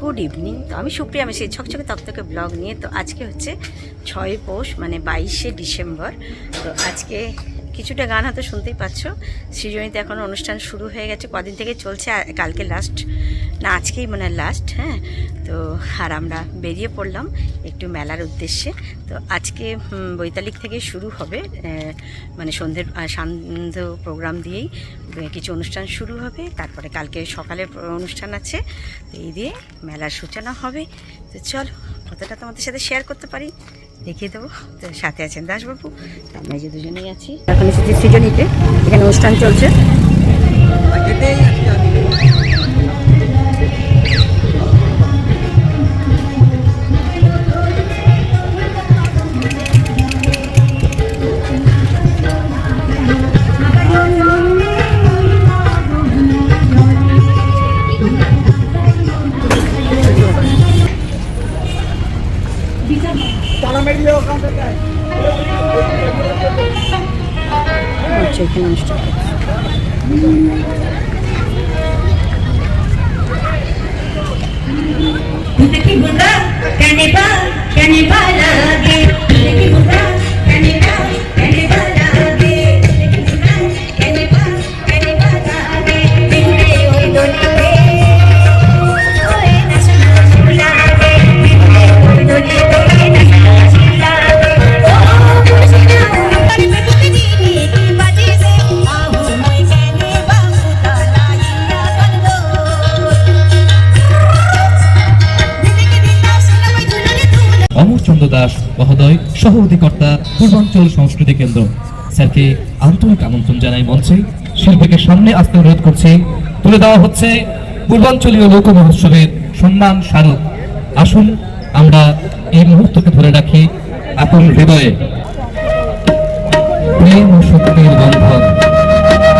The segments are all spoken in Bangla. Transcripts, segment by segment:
Good evening. তো আমি সুপ্রিয়া, আমি সেই ঝকঝকে তকতকে ব্লগ নিয়ে। তো আজকে হচ্ছে 6 পৌষ, মানে 22শে ডিসেম্বর। তো আজকে কিছুটা গান হয়তো শুনতেই পাচ্ছ। সৃজনীতে এখন অনুষ্ঠান শুরু হয়ে গেছে, কদিন থেকে চলছে, কালকে লাস্ট, না আজকেই মনে হয় লাস্ট। হ্যাঁ, তো আর আমরা বেরিয়ে পড়লাম একটু মেলার উদ্দেশ্যে। তো আজকে বৈতালিক থেকে শুরু হবে, মানে সন্ধ্যের সান্ধ্য প্রোগ্রাম দিয়েই কিছু অনুষ্ঠান শুরু হবে। তারপরে কালকে সকালে অনুষ্ঠান আছে, তো এই দিয়ে মেলার সূচনা হবে। তো চল, কতটা তোমাদের সাথে শেয়ার করতে পারি দেখিয়ে দেবো। তো সাথে আছেন দাসবাবু, আমরা যে দুজনেই আছি। এখন এসেছি সৃজনীতে, এখানে অনুষ্ঠান চলছে। এখানে অনুষ্ঠান অমরচন্দ্র দাস মহোদয়, সহ অধিকর্তা, পূর্বাঞ্চল সংস্কৃতি কেন্দ্র, স্যারকে আন্তরিক আমন্ত্রণ জানাই মঞ্চে। শিল্পীকে সামনে আসতে অনুরোধ করছি। তুলে দেওয়া হচ্ছে পূর্বাঞ্চলীয় লোক মহোৎসবের সম্মান স্মারক। আসুন আমরা এই মুহূর্তকে ধরে রাখি আপন হৃদয়ে। প্রেম ও শক্তির বন্ধন,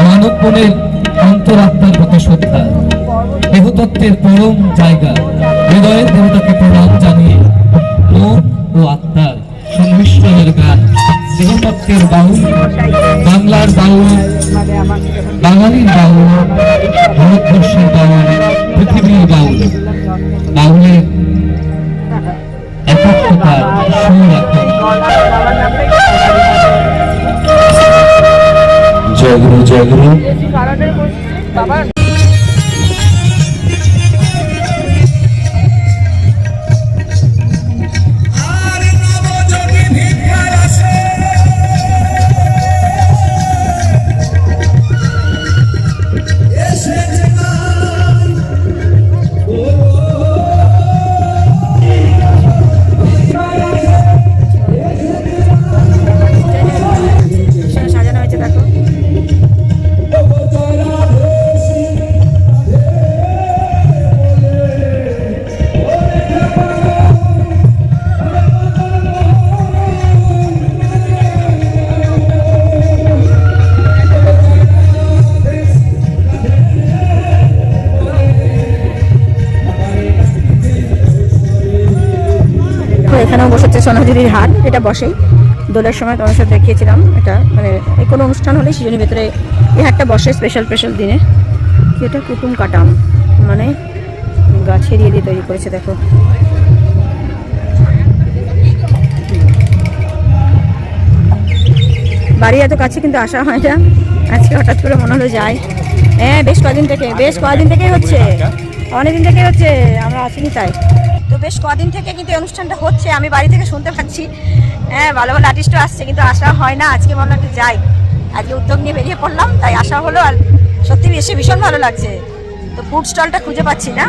মানব মনের অন্তরাত্মার প্রতি শ্রদ্ধা, দেহতত্ত্বের পরম জায়গা, হৃদয়ের দেবতাকে প্রণাম জানিয়ে মন ও আত্মার সংমিশ্রণের গান, দেহতত্ত্বের বাউল, বাংলার বাউল, বাঙালির বাউল, ভারতবর্ষের বাউল, পৃথিবীর বাউল, বাউলের একাত্মতার সুর এখন। জাগরু জাগরু এখানেও বসেছে সোনাঝুরির হাট, এটা বসেই দোলের সময় তোমার সাথে দেখিয়েছিলাম। এটা মানে এই কোনো অনুষ্ঠান হলে সৃজনীর ভেতরে এই হাটটা বসে স্পেশাল স্পেশাল দিনে। কি এটা কুটুম কাটাম, মানে গাছের ইয়ে দিয়ে তৈরি করেছে। দেখো বাড়ি এত কাছে কিন্তু আসা হয় না, আজকে হঠাৎ করে মনে হলো যাই। হ্যাঁ, বেশ কদিন থেকেই হচ্ছে, অনেকদিন থেকেই হচ্ছে, আমরা আসিনি তাই। তো বেশ কদিন থেকে কিন্তু অনুষ্ঠানটা হচ্ছে, আমি বাড়ি থেকে শুনতে পাচ্ছি। হ্যাঁ, ভালো ভালো আর্টিস্টও আসছে, কিন্তু আসা হয় না। আজকে ভাবলাম একটু যাই, আজকে উদ্যোগ নিয়ে বেরিয়ে পড়লাম, তাই আসা হলো। আর সত্যি এসে ভীষণ ভালো লাগছে। তো ফুড স্টলটা খুঁজে পাচ্ছি না,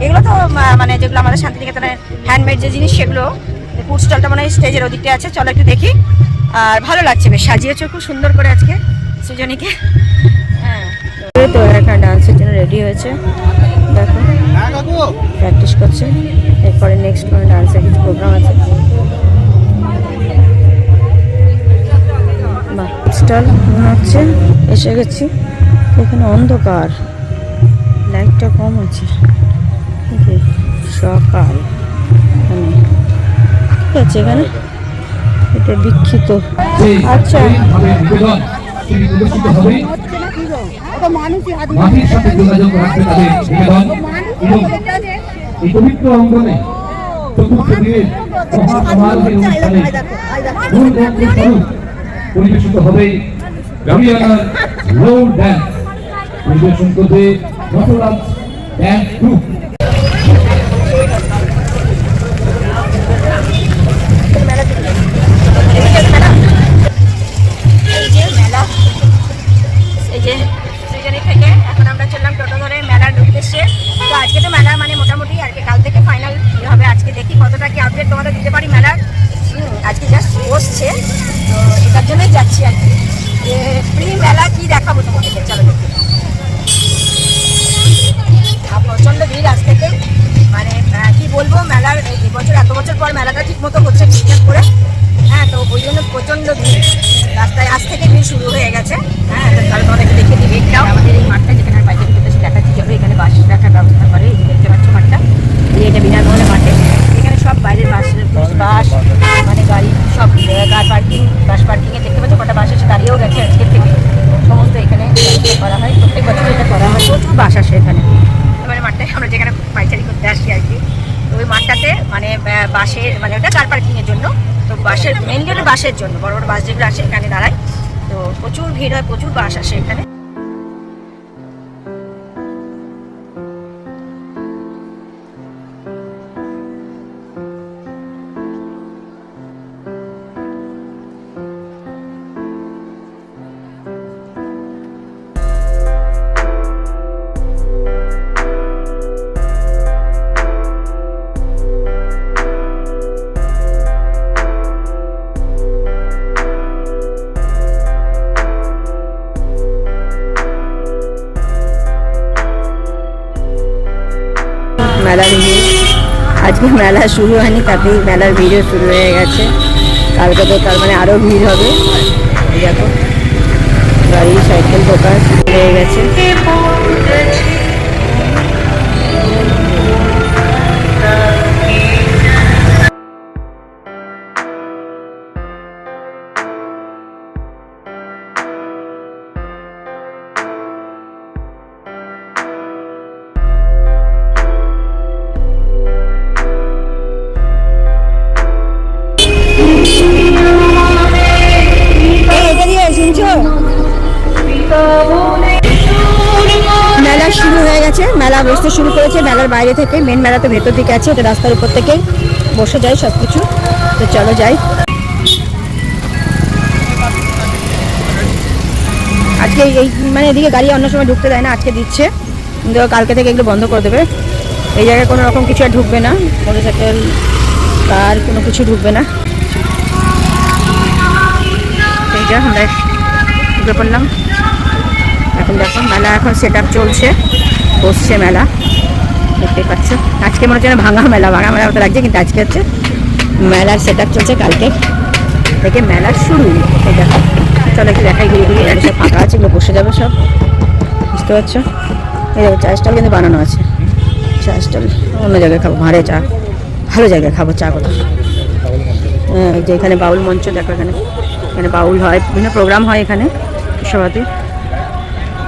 এগুলো তো মানে যেগুলো আমাদের শান্তিনিকেতনের হ্যান্ডমেড যে জিনিস, সেগুলো। ফুড স্টলটা মানে স্টেজের ওদিকটা আছে, চলো একটু দেখি। আর ভালো লাগছে, বেশ সাজিয়েছে খুব সুন্দর করে আজকে সৃজনীকে। হ্যাঁ, তো একটা ডান্সের জন্য রেডি হয়েছে, দেখো প্র্যাকটিস করছে। এরপরে নেক্সট কোনো ডান্সের কিছু প্রোগ্রাম আছে। বাহ, স্টল মনে হচ্ছে এসে গেছি। এখানে অন্ধকার, লাইটটা কম আছে, সকাল ঠিক আছে। এখানে এটা দীক্ষিত। আচ্ছা, মাটির সাথে যোগাযোগ রাখতে হবে এবং এই পবিত্র অঙ্গনে চতুর্থ দিনের মহাসমারোহের অনুষ্ঠানে মূল মন্ত্র স্বরূপ পরিবেশিত হবে গাবিয়ানার রোড ড্যান্স। পরিবেশন করবে নটরাজ ড্যান্স গ্রুপ। এই যে সিজনে থেকে এখন আমরা চললাম টোটো ধরে মেলার উদ্দেশ্যে। তো আজকে তো মেলা মানে মোটামুটি আর কি কাল থেকে ফাইনাল হবে। আজকে দেখি কতটা কি আপডেট তোমাদের দিতে পারি মেলার। আজকে জাস্ট বসছে, তো এটার জন্যই যাচ্ছি আর কি, যে প্রি মেলা কি দেখাবো তোমাদেরকে। চলো দেখি। প্রচণ্ড ভিড় আজ থেকে, মানে কি বলবো, মেলার এবছর এত বছর পর মেলাটা ঠিক মতো হচ্ছে ঠিকঠাক করে। হ্যাঁ, তো ওই জন্য প্রচণ্ড ভিড় রাস্তায় আজ থেকে ভিড় শুরু হয়ে গেছে। হ্যাঁ, তাহলে তোমাদেরকে দেখে দিই ভিড়টাও। আমাদের এই মাঠটা যেখানে বাইকের ভিতরে দেখাচ্ছি, চলো এখানে বাস রাখার ব্যবস্থা করে। এই যে দেখতে পাচ্ছ মাঠটা, এটা বিনামূল্যে মাঠে। এখানে সব বাইরের বাস মানে গাড়ি সব কার পার্কিং, বাস পার্কিংয়ে দেখতে পাচ্ছ কটা বাস এসে দাঁড়িয়েও গেছে আজকের থেকে। সমস্ত এখানে করা হয়, প্রত্যেক বছর এটা করা হয়। প্রচুর বাস আসে এখানে। মানে মাঠটায় আমরা যেখানে পাইচারি করতে আসি আর কি, তো ওই মাঠটাতে মানে বাসের মানে ওটা কার পার্কিংয়ের জন্য। তো বাসের মেন গেটে বাসের জন্য বড় বড় বাস যেগুলো আসে এখানে দাঁড়ায়। তো প্রচুর ভিড় হয়, প্রচুর বাস আসে এখানে। মেলার ভিড় আজকে মেলা শুরু হয়নি, তাতেই মেলার ভিড়ও শুরু হয়ে গেছে। কালকে তো তার মানে আরও ভিড় হবে। দেখো গাড়ি সাইকেল দোকান শুরু হয়ে গেছে। মেলা শুরু হয়ে গেছে, মেলা বসতে শুরু করেছে। মেলার বাইরে থেকে, মেন মেলা তো ভেতর দিকে আছে, এটা রাস্তার উপর থেকেই বসে যায় সব কিছু। তো চলো যাই। আজকে এই মানে এদিকে গাড়ি অন্য সময় ঢুকতে দেয় না, আজকে দিচ্ছে, কিন্তু কালকে থেকে এগুলো বন্ধ করে দেবে। এই জায়গায় কোনো রকম কিছু আর ঢুকবে না, মোটরসাইকেল কার কোনো কিছু ঢুকবে না। এইটা আমরা ঢুকে পড়লাম। এখন দেখো মেলা এখন সেট আপ চলছে, বসছে মেলা, দেখতে পাচ্ছ। আজকে মনে হচ্ছে ভাঙা মেলা মতো লাগছে, কিন্তু আজকে হচ্ছে মেলার সেট আপ চলছে। কালকে থেকে মেলা শুরু। এই দেখো, চলো একটু দেখাই ঘুরে ঘুরে। সব ফাঁকা আছে, এগুলো বসে যাবে সব, বুঝতে পারছো। এই দেখো চা স্টল কিন্তু বানানো আছে। চা স্টল অন্য জায়গায় খাবো, ভাঁড়ে চা, ভালো জায়গায় খাবো চা কথা। হ্যাঁ, যে এখানে বাউল মঞ্চ দেখো, এখানে এখানে বাউল হয়, বিভিন্ন প্রোগ্রাম হয় এখানে সবাতে।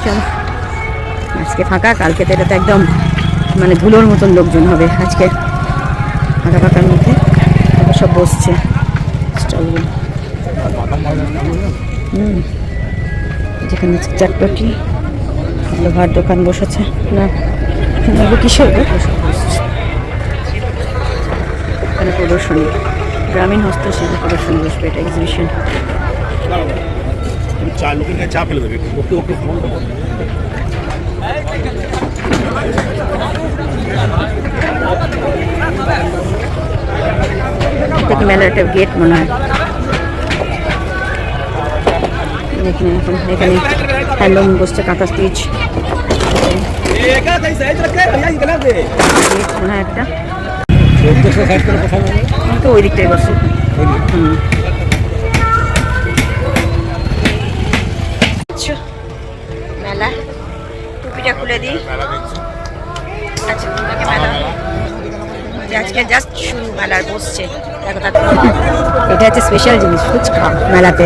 চলো আজকে ফাঁকা, কালকে তো এটা তো একদম মানে ধুলোর মতন লোকজন হবে। আজকে ফাঁকা ফাঁকার মধ্যে সব বসছে স্টলগুলো। যেখানে চাটপটি লোহার দোকান বসেছে না, কিসের এখানে প্রদর্শনী, গ্রামীণ হস্তশিল্প প্রদর্শনী বসবে, এটা এক্সিবিশন। থেকে মেলার একটা গেট মনে হয়। এখানে হ্যান্ডলুম বসছে, কাঁথা স্টিচ মনে হয় একটা, তো ওই দিকটাই বসছে। মেলা টুপিটা খুলে দিই। আচ্ছা, মেলা আজকে জাস্ট শুরু, মেলার বসছে। দেখো এটা হচ্ছে স্পেশাল জিনিস, ফুচকা মেলাতে।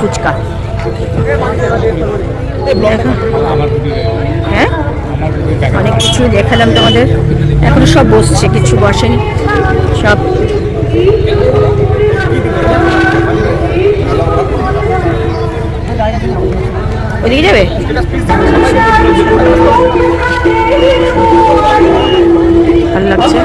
ফুচকা হ্যাঁ, অনেক কিছু দেখালাম তোমাদের, এখনো সব বসছে, কিছু বসেনি সব। ওদিকে যাবে? ভালো লাগছে।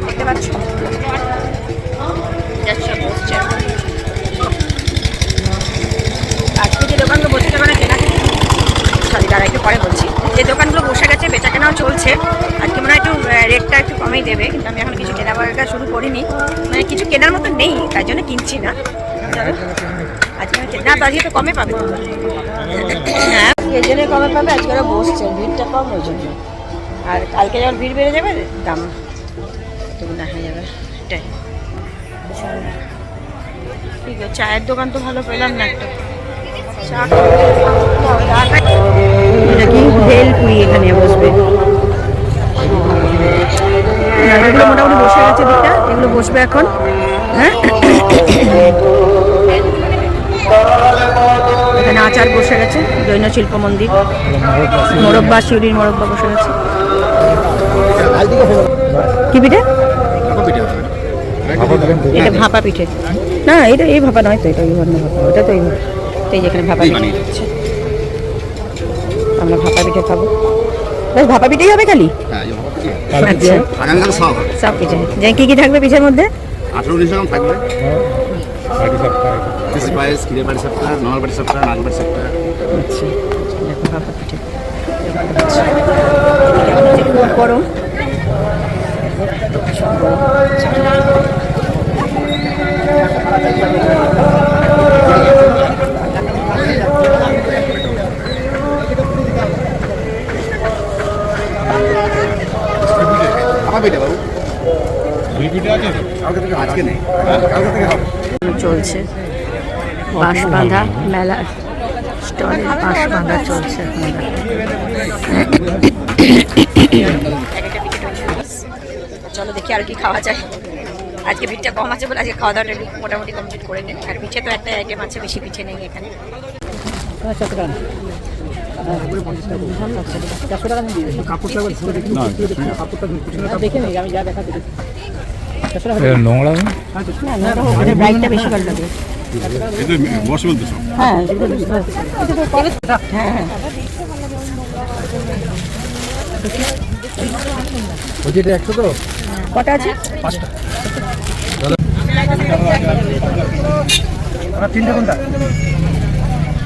দেখতে পাচ্ছ আজকে যে দোকানগুলো বসে মানে কেনা, সরি দাঁড়া একটু পরে বলছি, যে দোকানগুলো বসে গেছে বেচা কেনাও চলছে। আজকে মনে হয় একটু রেটটা একটু কমেই দেবে, কিন্তু আমি এখন কিছু কেনা বাড়া শুরু করিনি, মানে কিছু কেনার মতো নেই, তাই জন্য কিনছি না। আজকে না, তো আজকে তো কমে পাবে। হ্যাঁ, এই জন্য কমে পাবে, আজকে ওরা বসছে, ভিড়টা কম ওই জন্য। আর কালকে যখন ভিড় বেড়ে যাবে দাম তবু না হয়ে যাবে, এটাই। ঠিক আছে, চায়ের দোকান তো ভালো পেলাম না একটা। এটা কি ভেলপুরি, এখানে বসবে। এগুলো মোটামুটি বসে গেছে দিকটা, এগুলো বসবে এখন। হ্যাঁ, এখানে আচার বসে গেছে, জৈন শিল্প মন্দির, মোরব্বা, শিউরির মোরব্বা বসে গেছে। কি পিঠে? এটা ভাপা পিঠে না, এটা এই ভাপা নয় তো, এটা ওই ধরনের ভাপা, ওটা তো এই ভাপা। এই যেখানে ভাপা পিঠে দিচ্ছে, আমরা ভাপা পিঠে খাবো। বেশ, ভাপা পিঠেই হবে খালি? আচ্ছা, সব পিঠে। যে কি কি থাকবে পিঠের মধ্যে? 18-19 রকম থাকবে। দেশি পায়েস, ক্ষীরের বাড়ি সাপটা, নর্মাল বাড়ি সাপটা, নাল বাড়ি সাপটা। আচ্ছা, দেখো ভাপা পিঠে। খুব গরম, আজকে নেই, চলছে বাঁশ বাঁধা মেলা, স্টলে বাঁশ বাঁধা চলছে। চলো দেখি আর কি খাওয়া যায়। আজকে ভিড়টা কম আছে বলে আজকে খাওয়া দাওয়াটা মোটামুটি কমপ্লিট করে নেই। আর পিঠে তো একটা আইটেম আছে, বেশি পিঠে নেই এখানে। নোংরা ব্রাইটটা বেশি ভালো লাগে। হ্যাঁ হ্যাঁ হ্যাঁ, কটা আছে? 5টা। তিনটে কোনটা?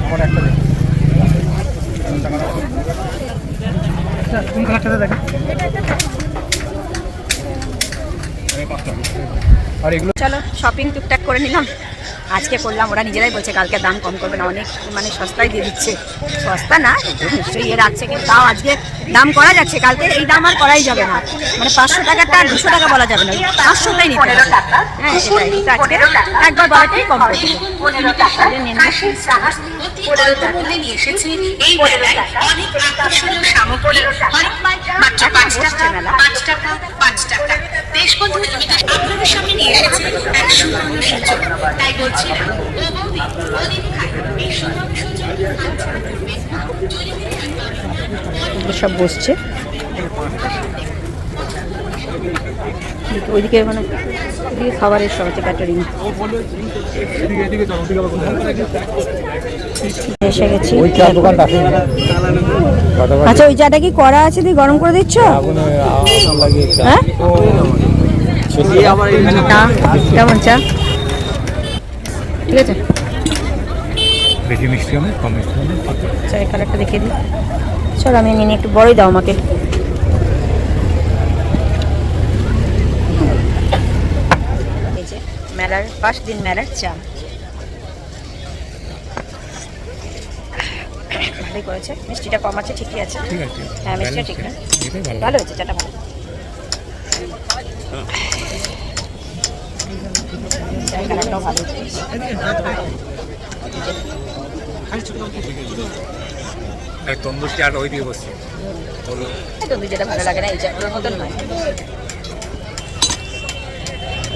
আমার একটা কোন কালারটা দেখেন। চলো শপিং টুকটাক করে নিলাম, আজকে করলাম। ওরা নিজেরাই বলছে কালকে দাম কম করবে না, অনেক মানে সস্তায় দিয়ে দিচ্ছে। সস্তা না, নিশ্চয়ই এ রাখছে, কিন্তু তাও আজকে দাম করা যাচ্ছে। কালকে এই দাম আর করাই যাবে না, মানে 500 টাকাটা 200 টাকা বলা যাবে না, 500টাই নিতে হবে। হ্যাঁ সেটাই, আজকে একবার বলাটাই কম করে দিল। সব বসছে ওইদিকে, মানে ওইদিকে খাবারের সব হচ্ছে, ক্যাটারিং এসে গেছি। আচ্ছা, ওই চাটা কি করা আছে, দিয়ে গরম করে দিচ্ছ? হ্যাঁ, কেমন চা? ঠিক আছে, বেশি মিষ্টি হবে, কম মিষ্টি হবে। চায়ের কালারটা দেখিয়ে দিই। চলো আমি নিয়ে একটু বড়ই দাও আমাকে। এই যে মেলার 5 দিন মেলার চা, ভালোই করেছে। মিষ্টিটা কম আছে, ঠিকই আছে। ঠিক আছে, হ্যাঁ মিষ্টিটা ঠিক না, এটাই ভালো। ভালো হয়েছে চাটা, ভালো। চায়ের কালারটাও ভালো হয়েছে। তন্দুর চাটা ওই দিয়ে বসছে, তন্দুর যেটা ভালো লাগে না, এই চাটার মতন নয়।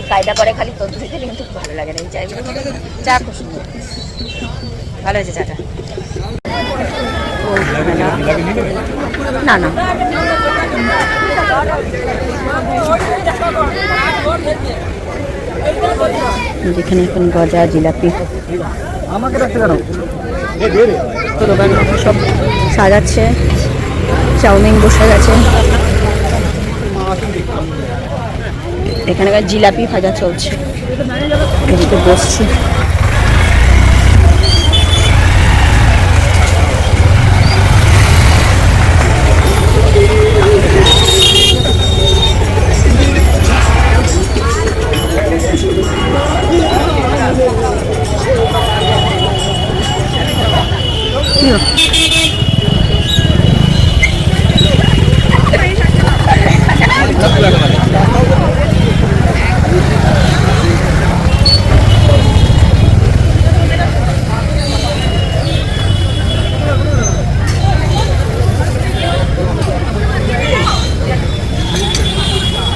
কায়দা করে খালি তন্দুরিতে, কিন্তু ভালো লাগে না এই চাগুলো। চা খুব সুন্দর, ভালো হয়েছে চাটা। না না, যেখানে এখন গজা জিলাপি আমাকে রাখতে কেন? দোকান সব সাজাচ্ছে, চাউমিন বসে গেছে, এখানকার জিলাপি ভাজা চলছে, এদিকে বসছে।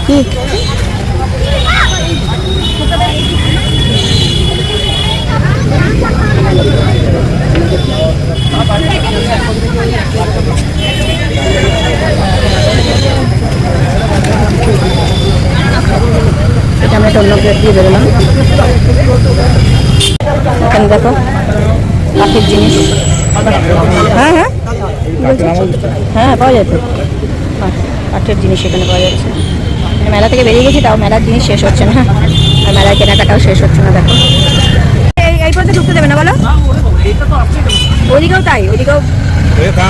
কি এটা আমরা একটা অন্য প্লেট দিয়ে বেরোলাম। এখানে দেখো কাঠের জিনিস, হ্যাঁ হ্যাঁ হ্যাঁ পাওয়া যাবে, কাঠের জিনিস এখানে পাওয়া যাচ্ছে। মেলা থেকে বেরিয়ে গেছি, তাও মেলার জিনিস শেষ হচ্ছে না, আর মেলার কেনাকাটাও শেষ হচ্ছে না। দেখো এই পথে ঢুকতে দেবে না বলো? ওইদিকেও তাই, ওইদিকেও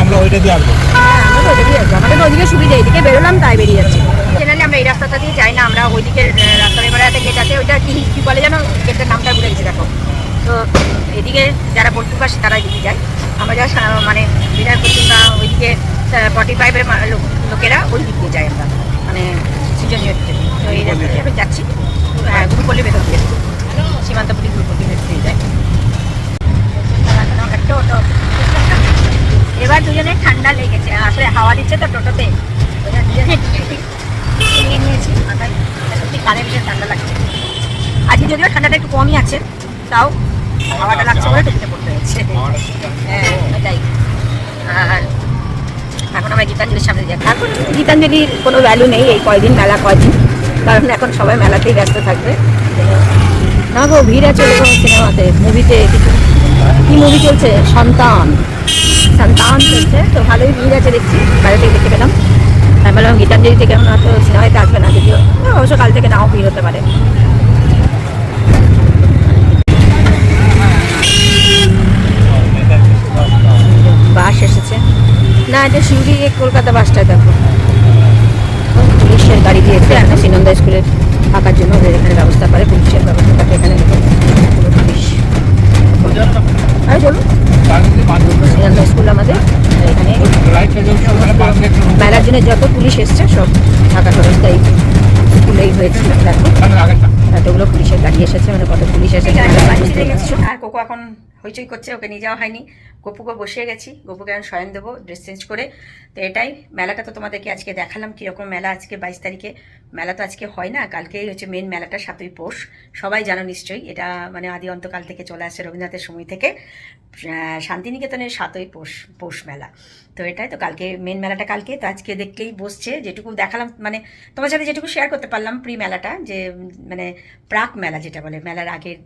আমরা ওইটা দিয়ে আসবো। আমাদের তো ওইদিকে সুবিধা, এইদিকে বেরোলাম তাই বেরিয়ে যাচ্ছে। জেনারেলি আমরা এই রাস্তাটা দিয়ে যাই না, আমরা ওইদিকে রাস্তার এবারে গেট আছে, ওইটা কি বলে যেন, গেটের নামটা ভুলে গেছি। দেখো তো এদিকে যারা বন্ধুবাসী তারা এদিকে যায়, আমরা যারা মানে বিনায়ক কিংবা ওইদিকে 45-এর লোকেরা ওই দিক দিয়ে যাই আমরা, মানে সৃজনীয় দিকে। তো এই রাস্তাতে আমি যাচ্ছি গুরুপল্লী ভেতর দিয়ে, সীমান্তপুরি গুরুপল্লী ভেতর দিয়ে যাই। একটা অটো, এবার দুজনে ঠান্ডা লেগেছে, আসলে হাওয়া দিচ্ছে তো টোটোতে, দুজনে নিয়ে নিয়েছি মাথায়, সত্যি কানে বেশি ঠান্ডা লাগছে। আজকে যদিও ঠান্ডাটা একটু কমই আছে, তাও হাওয়াটা লাগছে বলে টুপিতে পড়তে হচ্ছে। হ্যাঁ এটাই। আর এখন আমরা গীতাঞ্জলির সামনে যাই। এখন গীতাঞ্জলির কোনো ভ্যালু নেই এই কয়দিন, মেলা কয়দিন, কারণ এখন সবাই মেলাতেই ব্যস্ত থাকবে। না গো, ভিড় আছে সিনেমাতে, মুভিতে কিছু কি মুভি চলছে, সন্তান চলছে, তো ভালোই ভিড় আছে দেখছি, বাইরে থেকে দেখতে পেলাম। আমি বললাম গীতাঞ্জলি থেকে কেমন হয়তো সিনেমাতে আসবে না, যদিও অবশ্য কাল থেকে নাও ভিড় হতে পারে। বাস এসেছে না, এটা শিউরি কলকাতা বাসটায় দেখো, পুলিশের গাড়ি দিয়েছে একটা সিনন্দা স্কুলের থাকার জন্য, ওদের এখানে ব্যবস্থা করে, পুলিশের ব্যবস্থা থাকে এখানে, পুলিশ। আর চলুন, সিনন্দা স্কুল আমাদের এখানে মেলার জন্য যত পুলিশ এসছে সব থাকার ব্যবস্থা এই স্কুলেই হয়েছে। দেখো এতগুলো পুলিশের গাড়ি এসেছে, মানে কত পুলিশ এসেছে। আর কোকো এখন হইচই করছে, ওকে নিয়ে যাওয়া হয়নি, গপুকে বসিয়ে গেছি, গপুকে এখন শয়ন দেবো ড্রেস চেঞ্জ করে। তো এটাই মেলাটা, তো তোমাদেরকে আজকে দেখালাম কীরকম মেলা। আজকে 22 তারিখে মেলা, তো আজকে হয় না, কালকেই হচ্ছে মেন মেলাটা, 7ই পৌষ। সবাই জানো নিশ্চয়ই, এটা মানে আদি অন্তকাল থেকে চলে আসছে, রবীন্দ্রনাথের সময় থেকে শান্তিনিকেতনের 7ই পৌষ মেলা। তো এটাই তো, কালকে মেন মেলাটা কালকে। তো আজকে দেখলেই বসছে, যেটুকু দেখালাম মানে তোমার সাথে যেটুকু শেয়ার করতে পারলাম প্রি মেলাটা, যে মানে প্রাক মেলা যেটা বলে, মেলার আগের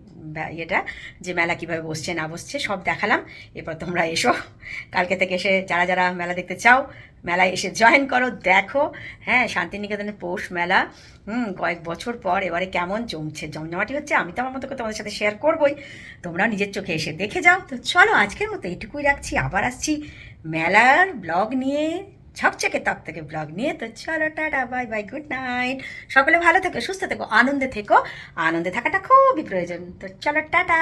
ইয়েটা, যে মেলা কীভাবে বসছে না বসছে সব দেখালাম। এরপর তোমরা এসো, কালকে থেকে এসে যারা যারা মেলা দেখতে চাও মেলায় এসে জয়েন করো, দেখো। হ্যাঁ, শান্তিনিকেতনের পৌষ মেলা কয়েক বছর পর এবারে কেমন জমছে, জমজমাটি হচ্ছে। আমি তো আমার মতো করে তোমাদের সাথে শেয়ার করবোই, তোমরাও নিজের চোখে এসে দেখে যাও। তো চলো আজকের মতো এইটুকুই রাখছি, আবার আসছি মেলার ব্লগ নিয়ে, ঝকঝকে তকতকে ব্লগ নিয়ে। তো চলো tata, bye bye, good night. সকলে ভালো থেকো, সুস্থ থেকো, আনন্দে থেকো, আনন্দে থাকাটা খুবই প্রয়োজন। তো চলো টাটা।